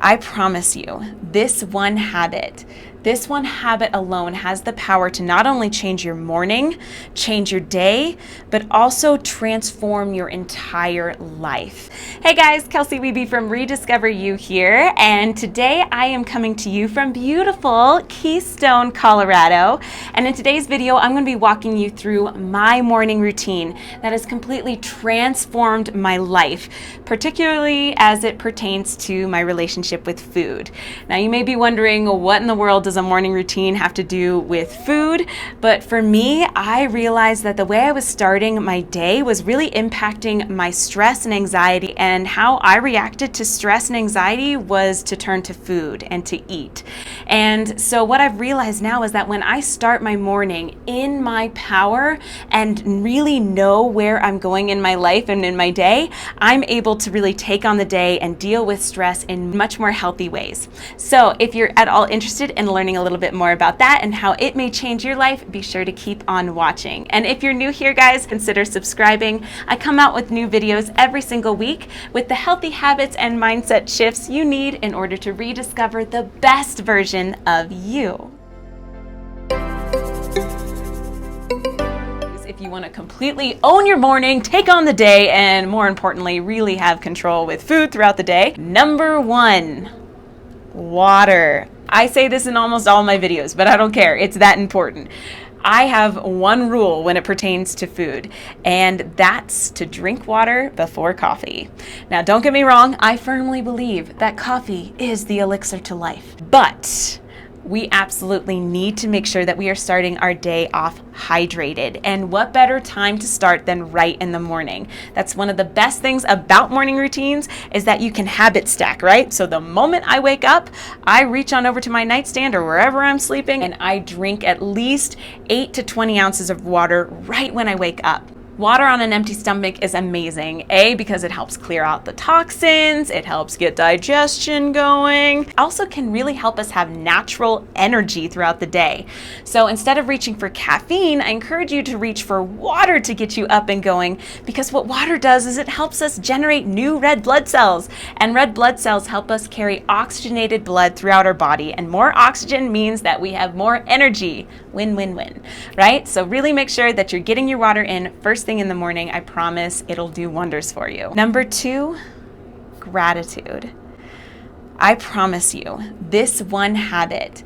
I promise you, this one habit alone has the power to not only change your morning, change your day, but also transform your entire life. Hey guys, Kelsey Wiebe from Rediscover You here, and today I am coming to you from beautiful Keystone, Colorado. And in today's video, I'm going to be walking you through my morning routine that has completely transformed my life, particularly as it pertains to my relationship with food. Now, you may be wondering, what in the world does a morning routine have to do with food? But for me, I realized that the way I was starting my day was really impacting my stress and anxiety, and how I reacted to stress and anxiety was to turn to food and to eat. And so what I've realized now is that when I start my morning in my power and really know where I'm going in my life and in my day, I'm able to really take on the day and deal with stress in much more healthy ways. So if you're at all interested in learning a little bit more about that and how it may change your life, be sure to keep on watching. And if you're new here, guys, consider subscribing. I come out with new videos every single week with the healthy habits and mindset shifts you need in order to rediscover the best version of you. If you want to completely own your morning, take on the day, and more importantly, really have control with food throughout the day, number one, water. I say this in almost all my videos, but I don't care. It's that important. I have one rule when it pertains to food, and that's to drink water before coffee. Now, don't get me wrong, I firmly believe that coffee is the elixir to life, but we absolutely need to make sure that we are starting our day off hydrated. And what better time to start than right in the morning? That's one of the best things about morning routines, is that you can habit stack, right? So the moment I wake up, I reach on over to my nightstand or wherever I'm sleeping, and I drink at least 8 to 20 ounces of water right when I wake up. Water on an empty stomach is amazing. A, because it helps clear out the toxins, it helps get digestion going. It also can really help us have natural energy throughout the day. So instead of reaching for caffeine, I encourage you to reach for water to get you up and going, because what water does is it helps us generate new red blood cells, and red blood cells help us carry oxygenated blood throughout our body, and more oxygen means that we have more energy. Win, win, win, right? So really make sure that you're getting your water in first thing in the morning. I promise it'll do wonders for you. Number two, gratitude. I promise you, this one habit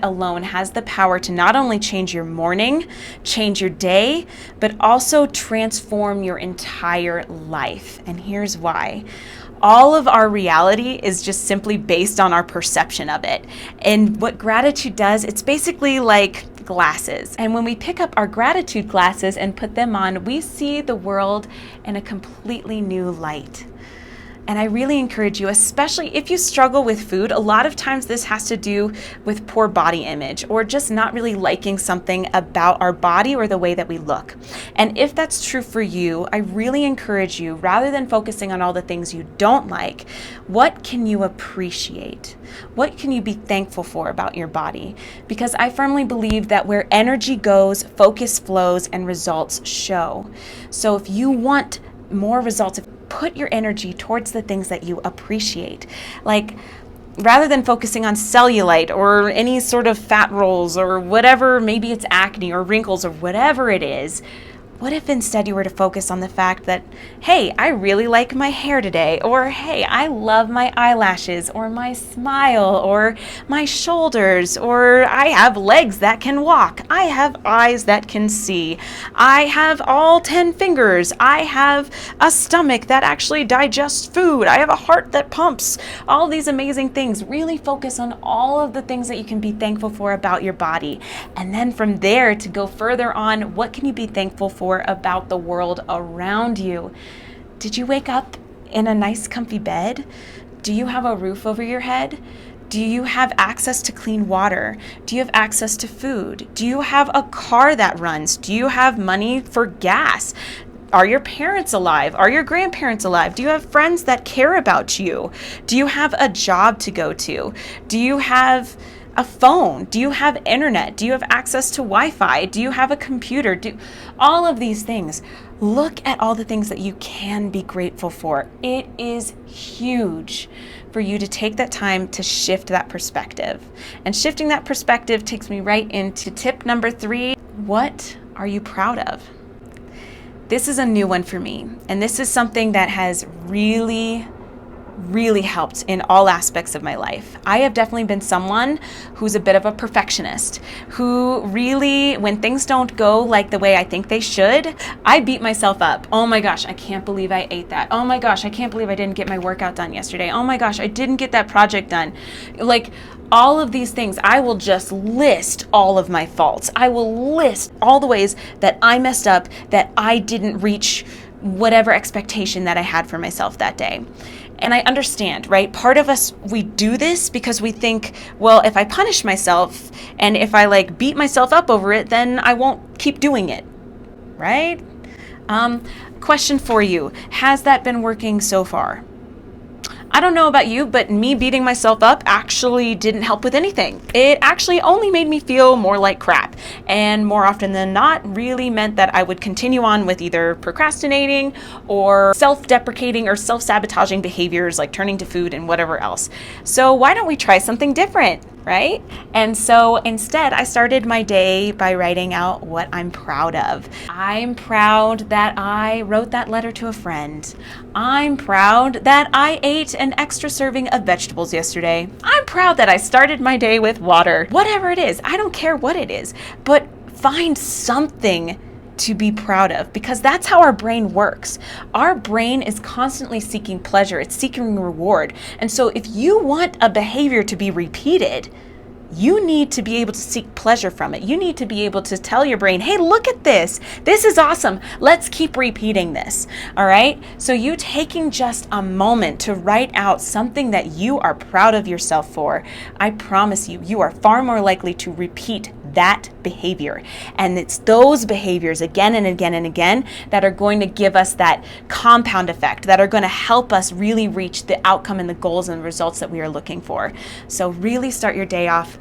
alone has the power to not only change your morning, change your day, but also transform your entire life. And here's why. All of our reality is just simply based on our perception of it. And what gratitude does, it's basically like glasses. And when we pick up our gratitude glasses and put them on, we see the world in a completely new light. And I really encourage you, especially if you struggle with food, a lot of times this has to do with poor body image or just not really liking something about our body or the way that we look. And if that's true for you, I really encourage you, rather than focusing on all the things you don't like, what can you appreciate? What can you be thankful for about your body? Because I firmly believe that where energy goes, focus flows, and results show. So if you want more results, put your energy towards the things that you appreciate. Like, rather than focusing on cellulite or any sort of fat rolls or whatever, maybe it's acne or wrinkles or whatever it is, what if instead you were to focus on the fact that, hey, I really like my hair today, or hey, I love my eyelashes, or my smile, or my shoulders, or I have legs that can walk, I have eyes that can see, I have all 10 fingers, I have a stomach that actually digests food, I have a heart that pumps, all these amazing things. Really focus on all of the things that you can be thankful for about your body. And then from there to go further on, what can you be thankful for about the world around you? Did you wake up in a nice comfy bed? Do you have a roof over your head? Do you have access to clean water? Do you have access to food? Do you have a car that runs? Do you have money for gas? Are your parents alive? Are your grandparents alive? Do you have friends that care about you? Do you have a job to go to? Do you have a phone? Do you have internet? Do you have access to Wi-Fi? Do you have a computer? All of these things. Look at all the things that you can be grateful for. It is huge for you to take that time to shift that perspective. And shifting that perspective takes me right into tip number 3. What are you proud of? This is a new one for me, and this is something that has really helped in all aspects of my life. I have definitely been someone who's a bit of a perfectionist, who really, when things don't go like the way I think they should, I beat myself up. Oh my gosh, I can't believe I ate that. Oh my gosh, I can't believe I didn't get my workout done yesterday. Oh my gosh, I didn't get that project done. Like, all of these things, I will just list all of my faults. I will list all the ways that I messed up, that I didn't reach whatever expectation that I had for myself that day. And I understand, right? Part of us, we do this because we think, well, if I punish myself and if I like beat myself up over it, then I won't keep doing it, right? Question for you, has that been working so far? I don't know about you, but me beating myself up actually didn't help with anything. It actually only made me feel more like crap, and more often than not really meant that I would continue on with either procrastinating or self-deprecating or self-sabotaging behaviors like turning to food and whatever else. So why don't we try something different, right? And so instead, I started my day by writing out what I'm proud of. I'm proud that I wrote that letter to a friend. I'm proud that I ate an extra serving of vegetables yesterday. I'm proud that I started my day with water. Whatever it is, I don't care what it is, but find something to be proud of, because that's how our brain works. Our brain is constantly seeking pleasure. It's seeking reward. And so if you want a behavior to be repeated, you need to be able to seek pleasure from it. You need to be able to tell your brain, hey, look at this. This is awesome. Let's keep repeating this. All right. So you taking just a moment to write out something that you are proud of yourself for, I promise you, you are far more likely to repeat that behavior. And it's those behaviors again and again and again that are going to give us that compound effect, that are going to help us really reach the outcome and the goals and the results that we are looking for. So really start your day off.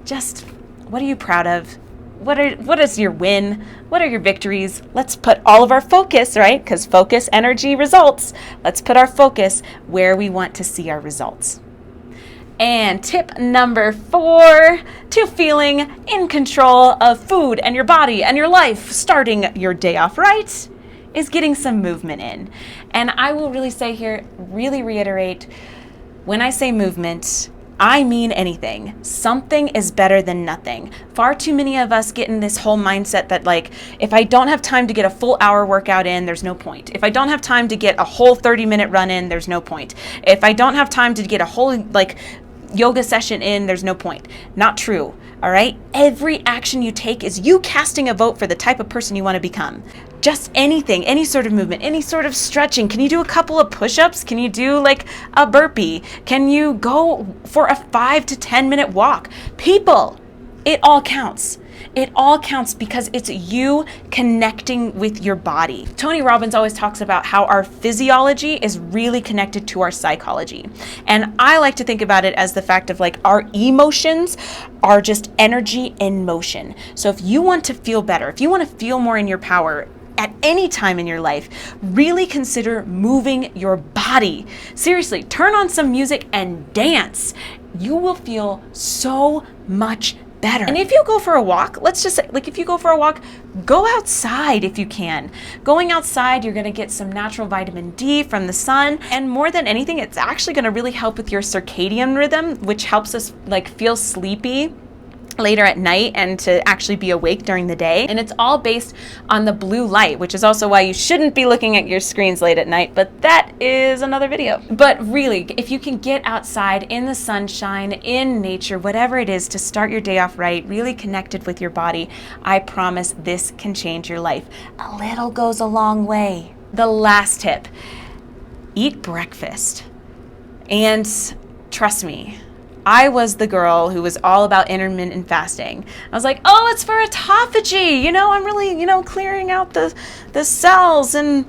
Just, what are you proud of? What is your win? What are your victories? Let's put all of our focus, right? Because focus, energy, results. Let's put our focus where we want to see our results. And tip number 4 to feeling in control of food and your body and your life, starting your day off right, is getting some movement in. And I will really say here, really reiterate, when I say movement, I mean anything. Something is better than nothing. Far too many of us get in this whole mindset that like, if I don't have time to get a full hour workout in, there's no point. If I don't have time to get a whole 30-minute run in, there's no point. If I don't have time to get a whole like yoga session in, there's no point. Not true. All right. Every action you take is you casting a vote for the type of person you want to become. Just anything, any sort of movement, any sort of stretching. Can you do a couple of push-ups? Can you do like a burpee? Can you go for a 5 to 10 minute walk? People, it all counts. It all counts because it's you connecting with your body. Tony Robbins always talks about how our physiology is really connected to our psychology. And I like to think about it as the fact of like our emotions are just energy in motion. So if you want to feel better, if you want to feel more in your power, at any time in your life, really consider moving your body. Seriously, turn on some music and dance. You will feel so much better. And if you go for a walk, let's just say, like if you go for a walk, go outside if you can. Going outside, you're gonna get some natural vitamin D from the sun. And more than anything, it's actually gonna really help with your circadian rhythm, which helps us like feel sleepy later at night and to actually be awake during the day. And it's all based on the blue light, which is also why you shouldn't be looking at your screens late at night, but that is another video. But really, if you can get outside in the sunshine, in nature, whatever it is to start your day off right, really connected with your body, I promise this can change your life. A little goes a long way. The last tip, eat breakfast. And trust me, I was the girl who was all about intermittent fasting. I was like, oh, it's for autophagy. I'm really, clearing out the cells and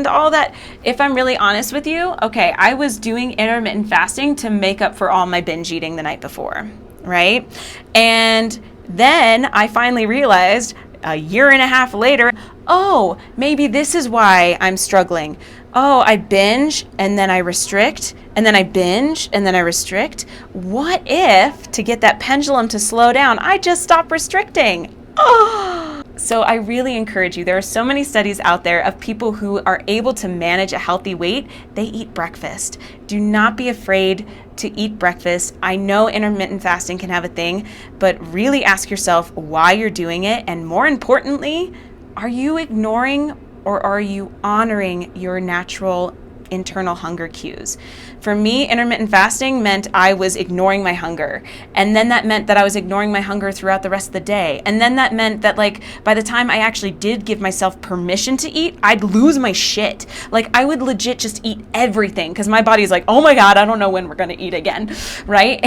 all that. If I'm really honest with you, okay, I was doing intermittent fasting to make up for all my binge eating the night before. right? And then I finally realized a year and a half later, oh, maybe this is why I'm struggling. Oh, I binge and then I restrict, and then I binge and then I restrict. What if, to get that pendulum to slow down, I just stop restricting? Oh. So I really encourage you. There are so many studies out there of people who are able to manage a healthy weight. They eat breakfast. Do not be afraid to eat breakfast. I know intermittent fasting can have a thing, but really ask yourself why you're doing it. And more importantly, are you ignoring or are you honoring your natural internal hunger cues? For me, intermittent fasting meant I was ignoring my hunger. And then that meant that I was ignoring my hunger throughout the rest of the day. And then that meant that, like, by the time I actually did give myself permission to eat, I'd lose my shit. Like, I would legit just eat everything because my body's like, oh my God, I don't know when we're going to eat again, right?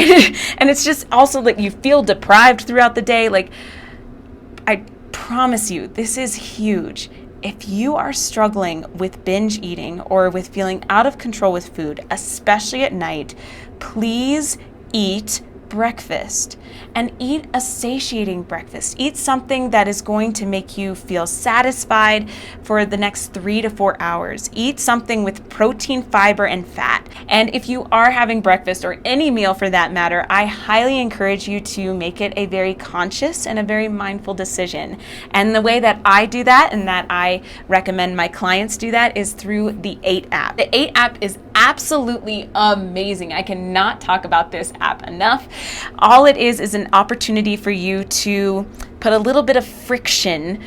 And it's just also that you feel deprived throughout the day. Like, I promise you, this is huge. If you are struggling with binge eating or with feeling out of control with food, especially at night, please eat breakfast and eat a satiating breakfast. Eat something that is going to make you feel satisfied for the next 3 to 4 hours. Eat something with protein, fiber, and fat. And if you are having breakfast or any meal for that matter, I highly encourage you to make it a very conscious and a very mindful decision. And the way that I do that and that I recommend my clients do that is through the 8 app. The 8 app is absolutely amazing. I cannot talk about this app enough. All it is an opportunity for you to put a little bit of friction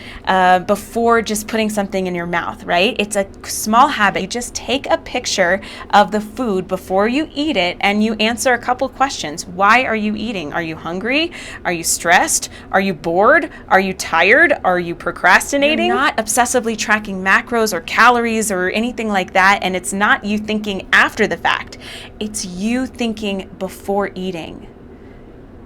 before just putting something in your mouth, right? It's a small habit. You just take a picture of the food before you eat it and you answer a couple questions. Why are you eating? Are you hungry? Are you stressed? Are you bored? Are you tired? Are you procrastinating? You're not obsessively tracking macros or calories or anything like that, and it's not you thinking after the fact. It's you thinking before eating.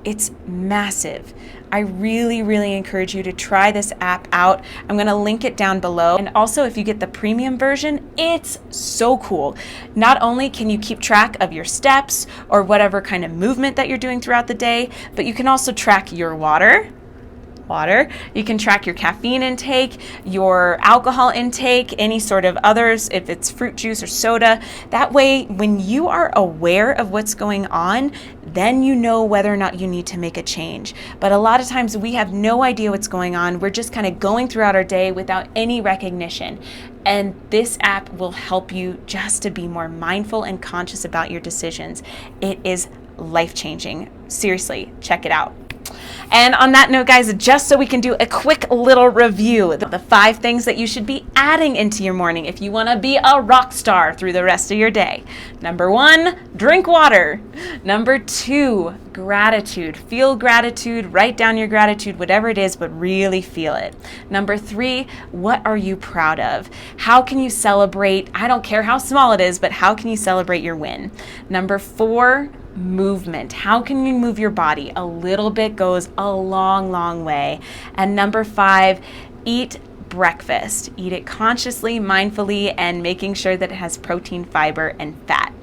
It's massive. I really, really encourage you to try this app out. I'm going to link it down below. And also, if you get the premium version, it's so cool. Not only can you keep track of your steps or whatever kind of movement that you're doing throughout the day, but you can also track your water. You can track your caffeine intake, your alcohol intake, any sort of others, if it's fruit juice or soda. That way, when you are aware of what's going on, then you know whether or not you need to make a change. But a lot of times we have no idea what's going on. We're just kind of going throughout our day without any recognition. And this app will help you just to be more mindful and conscious about your decisions. It is life-changing. Seriously, check it out. And on that note, guys, just so we can do a quick little review, the 5 things that you should be adding into your morning if you want to be a rock star through the rest of your day. Number 1, drink water. Number 2, gratitude. Feel gratitude, write down your gratitude, whatever it is, but really feel it. Number 3, what are you proud of? How can you celebrate? I don't care how small it is, but how can you celebrate your win? Number 4, movement. How can you move your body? A little bit goes a long, long way. And number 5, eat breakfast. Eat it consciously, mindfully, and making sure that it has protein, fiber, and fat.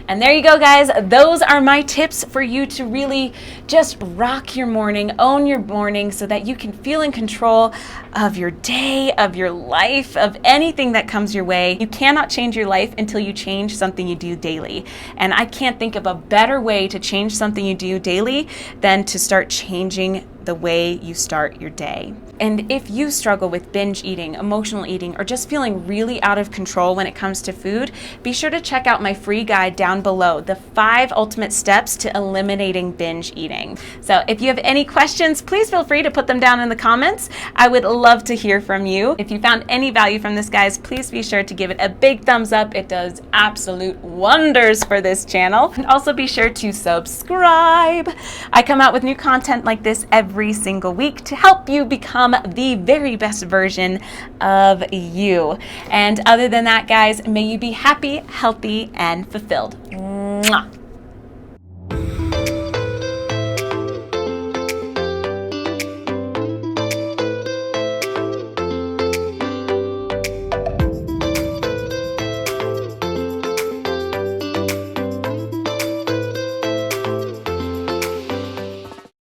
And there you go, guys. Those are my tips for you to really just rock your morning, own your morning, so that you can feel in control of your day, of your life, of anything that comes your way. You cannot change your life until you change something you do daily. And I can't think of a better way to change something you do daily than to start changing the way you start your day. And if you struggle with binge eating, emotional eating, or just feeling really out of control when it comes to food, be sure to check out my free guide down below, the 5 ultimate steps to eliminating binge eating. So if you have any questions, please feel free to put them down in the comments. I would love to hear from you. If you found any value from this, guys, please be sure to give it a big thumbs up. It does absolute wonders for this channel. And also be sure to subscribe. I come out with new content like this every single week to help you become the very best version of you. And other than that, guys, may you be happy, healthy, and fulfilled.